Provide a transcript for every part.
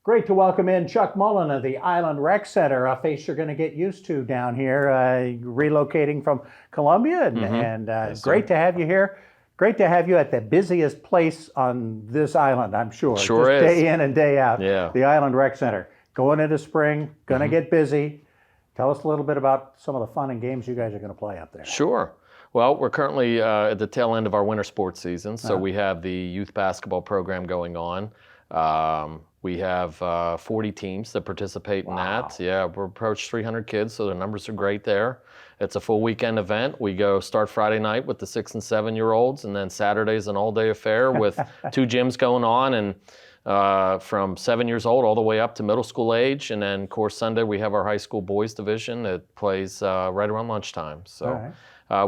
Great to welcome in Chuck Mullen of the Island Rec Center, a face you're going to get used to down here, relocating from Columbia, and Yes, great sir. to have you here. Great to have you at the busiest place on this island, I'm sure. Sure Just is. day in and day out. Yeah. The Island Rec Center. Going into spring, going to get busy. Tell us a little bit about some of the fun and games you guys are going to play up there. Sure. Well, we're currently at the tail end of our winter sports season, so we have the youth basketball program going on. We have 40 teams that participate in that. Yeah, we're approached 300 kids, so the numbers are great there. It's a full weekend event. We start Friday night with the 6 and 7-year-olds, and then Saturday's an all-day affair with 2 gyms going on, and from 7 years old all the way up to middle school age. And then, of course, Sunday we have our high school boys division that plays right around lunchtime. So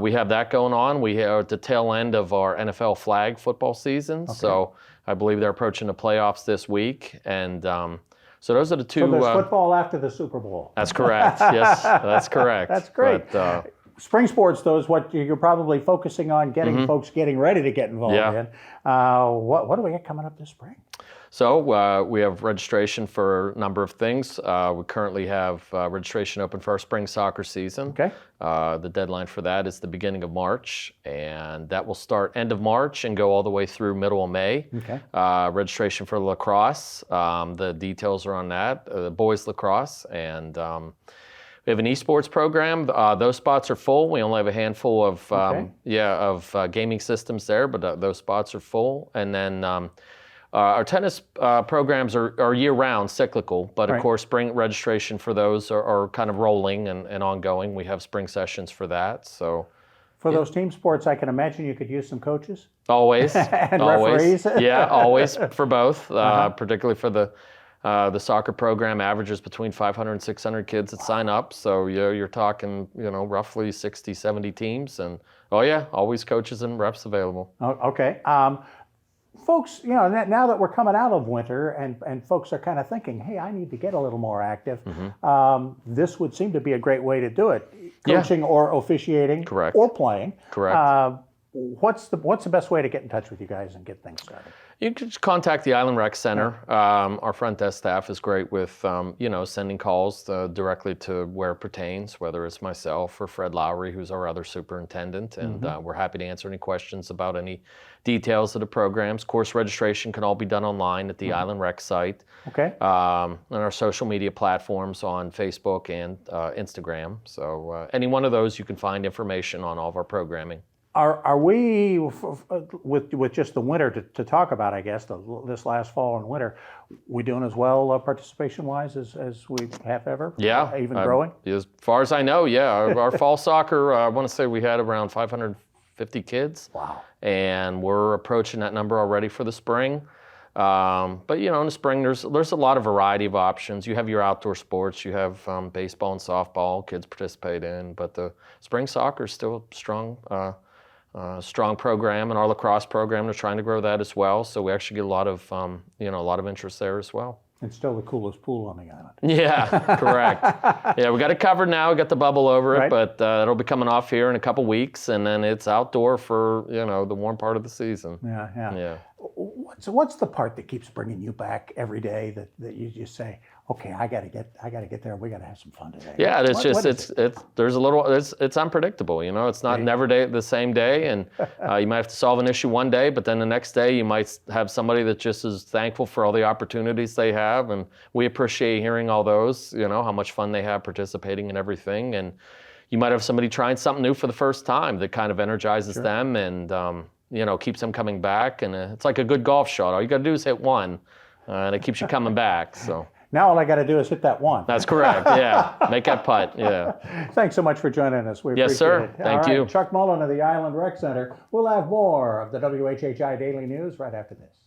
we have that going on. We are at the tail end of our NFL flag football season. So I believe they're approaching the playoffs this week. And so those are the two. So there's football after the Super Bowl. That's correct. Yes, that's correct. That's great. But, spring sports, though, is what you're probably focusing on, getting folks getting ready to get involved in. What do we got coming up this spring? So we have registration for a number of things. We currently have registration open for our spring soccer season. Okay. The deadline for that is the beginning of March, and that will start end of March and go all the way through middle of May. Okay. Registration for lacrosse, the details are on that, boys lacrosse, and we have an esports program. Those spots are full. We only have a handful of gaming systems there, but those spots are full. And then our tennis programs are year-round, cyclical, but of course spring registration for those are kind of rolling and ongoing. We have spring sessions for that. So for those team sports, I can imagine you could use some coaches. Always. And always. referees. Yeah, always for both, particularly for the soccer program averages between 500 and 600 kids that sign up. So you're talking, roughly 60, 70 teams. And always coaches and reps available. Okay. Folks, now that we're coming out of winter and folks are kind of thinking, hey, I need to get a little more active, this would seem to be a great way to do it. Coaching or officiating. Correct. Or playing. Correct. What's the best way to get in touch with you guys and get things started? You can just contact the Island Rec Center. Our front desk staff is great with, sending calls directly to where it pertains, whether it's myself or Fred Lowry, who's our other superintendent. And we're happy to answer any questions about any details of the programs. Course registration can all be done online at the Island Rec site. Okay. And our social media platforms on Facebook and Instagram. So any one of those, you can find information on all of our programming. Are we, with just the winter to talk about, I guess, this last fall and winter, we doing as well participation-wise as we have ever? Yeah. Even growing? As far as I know, yeah. Our fall soccer, I want to say we had around 550 kids. Wow. And we're approaching that number already for the spring. But, in the spring, there's a lot of variety of options. You have your outdoor sports. You have baseball and softball kids participate in. But the spring soccer is still strong program, and our lacrosse program is trying to grow that as well. So we actually get a lot of interest there as well. It's still the coolest pool on the island. Yeah, correct. Yeah, we got it covered now. We got the bubble over it, but it'll be coming off here in a couple weeks, and then it's outdoor for the warm part of the season. Yeah. What's the part that keeps bringing you back every day that you just say, okay, I got to get there. We got to have some fun today. Yeah, it's unpredictable. It's not never the same day, and you might have to solve an issue one day, but then the next day you might have somebody that just is thankful for all the opportunities they have, and we appreciate hearing all those. How much fun they have participating in everything, and you might have somebody trying something new for the first time that kind of energizes them and keeps them coming back, and it's like a good golf shot. All you got to do is hit one, and it keeps you coming back. So. Now all I got to do is hit that one. That's correct, yeah. Make that putt, yeah. Thanks so much for joining us. We appreciate it. Yes, sir. Thank you. Chuck Mullen of the Island Rec Center. We'll have more of the WHHI Daily News right after this.